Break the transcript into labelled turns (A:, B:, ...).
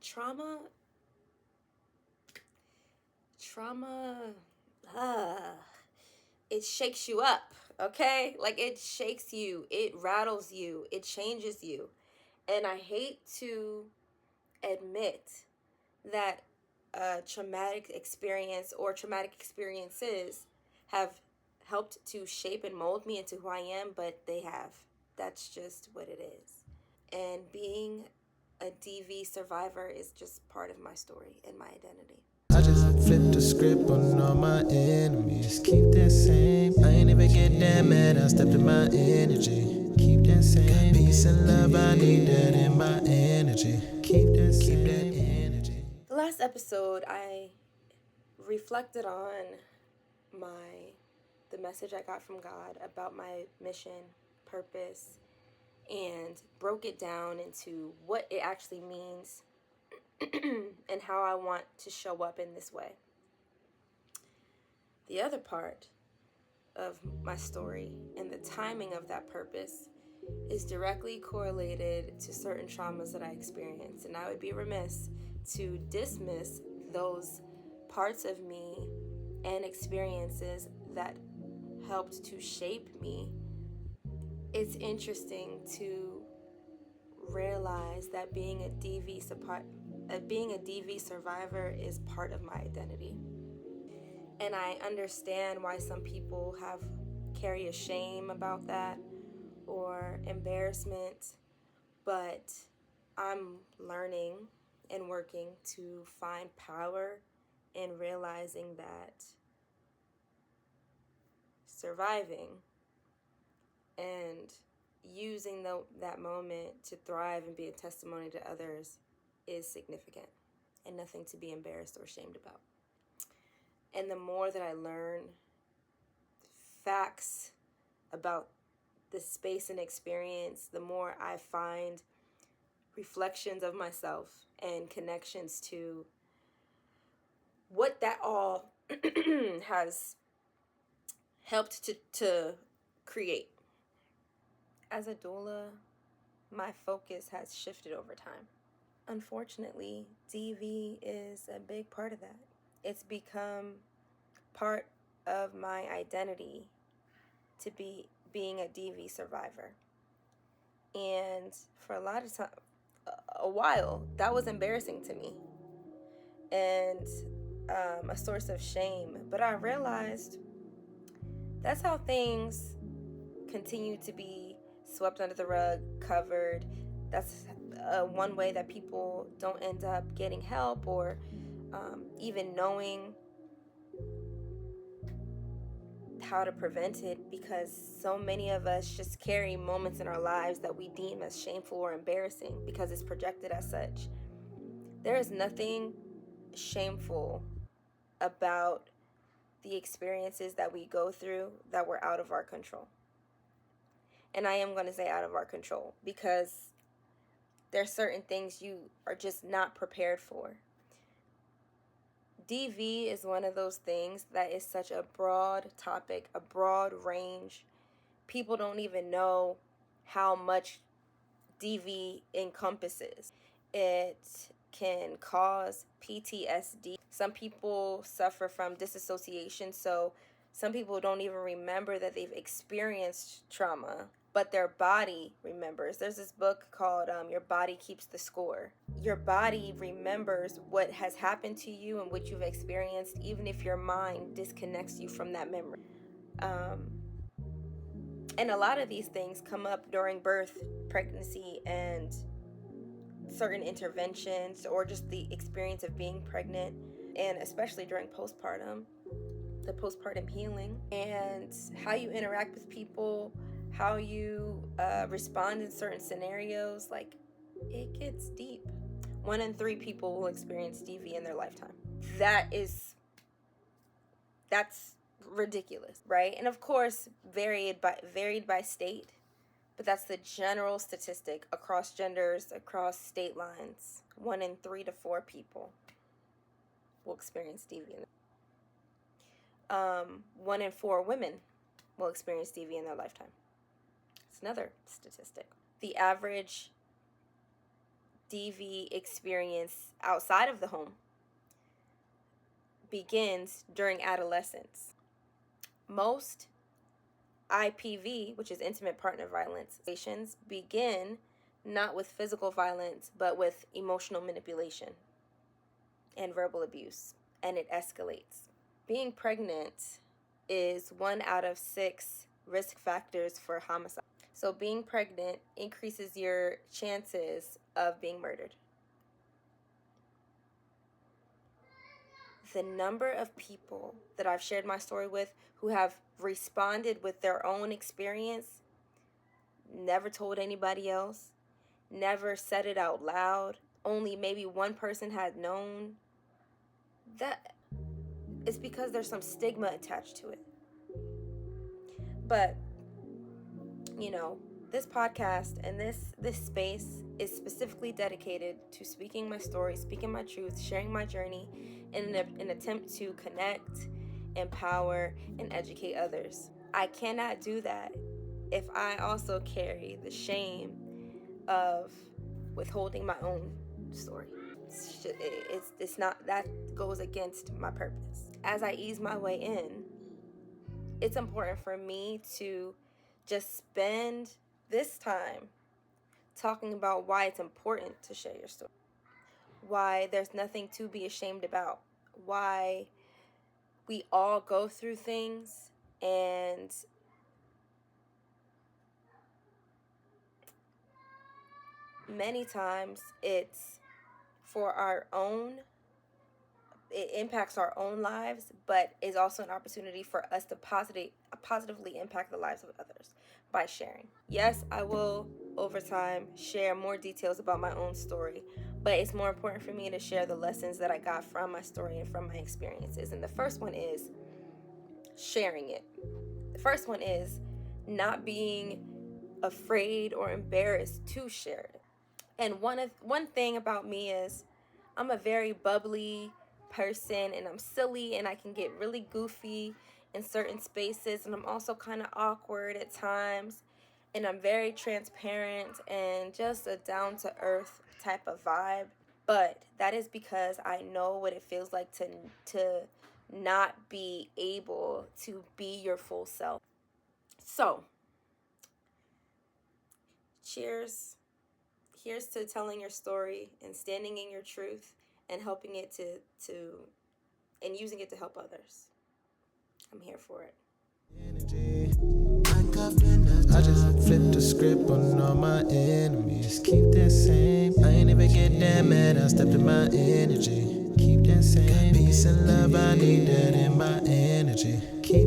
A: trauma, it shakes you up, okay? Like, it shakes you, it rattles you, it changes you. And I hate to admit that a traumatic experience or traumatic experiences have helped to shape and mold me into who I am, but they have. That's just what it is. And being a DV survivor is just part of my story and my identity.
B: I just flip the script on all my enemies. Keep that same. I ain't even get that mad. I stepped in my energy. Keep that same. Got peace and love. I need that in my energy. Keep that same energy.
A: The last episode, I reflected on the message I got from God about my mission, purpose, and broke it down into what it actually means and how I want to show up in this way. The other part of my story and the timing of that purpose is directly correlated to certain traumas that I experienced, and I would be remiss to dismiss those parts of me and experiences that helped to shape me. It's interesting to realize that being a DV survivor is part of my identity. And I understand why some people carry a shame about that or embarrassment, but I'm learning and working to find power in realizing that surviving and using that moment to thrive and be a testimony to others is significant and nothing to be embarrassed or ashamed about. And the more that I learn facts about the space and experience, the more I find reflections of myself and connections to what that all has helped to create. As a doula, my focus has shifted over time. Unfortunately, DV is a big part of that. It's become part of my identity to be being a DV survivor. And for a while, that was embarrassing to me and a source of shame. But I realized that's how things continue to be swept under the rug, covered. That's one way that people don't end up getting help or even knowing how to prevent it, because so many of us just carry moments in our lives that we deem as shameful or embarrassing because it's projected as such. There is nothing shameful about the experiences that we go through that were out of our control. And I am going to say out of our control because there's certain things you are just not prepared for. DV is one of those things that is such a broad topic, a broad range. People don't even know how much DV encompasses. It can cause PTSD. Some people suffer from disassociation, so some people don't even remember that they've experienced trauma, but their body remembers. There's this book called Your Body Keeps the Score. Your body remembers what has happened to you and what you've experienced, even if your mind disconnects you from that memory. And a lot of these things come up during birth, pregnancy, and certain interventions, or just the experience of being pregnant, and especially during postpartum, the postpartum healing, and how you interact with people, how you respond in certain scenarios. Like, it gets deep. 1 in 3 people will experience DV in their lifetime. That's ridiculous, right? And of course, varied by state, but that's the general statistic across genders, across state lines. 1 in 3 to 4 people will experience DV. 1 in 4 women will experience DV in their lifetime. It's another statistic. The average DV experience outside of the home begins during adolescence. Most IPV, which is intimate partner violence, begin not with physical violence, but with emotional manipulation and verbal abuse, and it escalates. Being pregnant is 1 out of 6 risk factors for homicide. So being pregnant increases your chances of being murdered. The number of people that I've shared my story with who have responded with their own experience, never told anybody else, never said it out loud, only maybe one person had known, that is because there's some stigma attached to it. But, you know, this podcast and this space is specifically dedicated to speaking my story, speaking my truth, sharing my journey in an attempt to connect, empower, and educate others. I cannot do that if I also carry the shame of withholding my own story. It's not, that goes against my purpose. As I ease my way in, it's important for me to just spend this time talking about why it's important to share your story, why there's nothing to be ashamed about, why we all go through things, and many times it's for our own, it impacts our own lives, but is also an opportunity for us to positively impact the lives of others by sharing. Yes, I will over time share more details about my own story, but it's more important for me to share the lessons that I got from my story and from my experiences. And the first one is sharing it. The first one is not being afraid or embarrassed to share it. And one thing about me is I'm a very bubbly person, and I'm silly, and I can get really goofy in certain spaces, and I'm also kind of awkward at times, and I'm very transparent and just a down-to-earth type of vibe. But that is because I know what it feels like to not be able to be your full self. So, cheers. Here's to telling your story and standing in your truth and helping it to and using it to help others. I'm here for it.
B: I just flip the script on all my enemies. Keep that same. I ain't even get that mad. I stepped in my energy. Keep that same. Got peace and love. I need that in my energy. Keep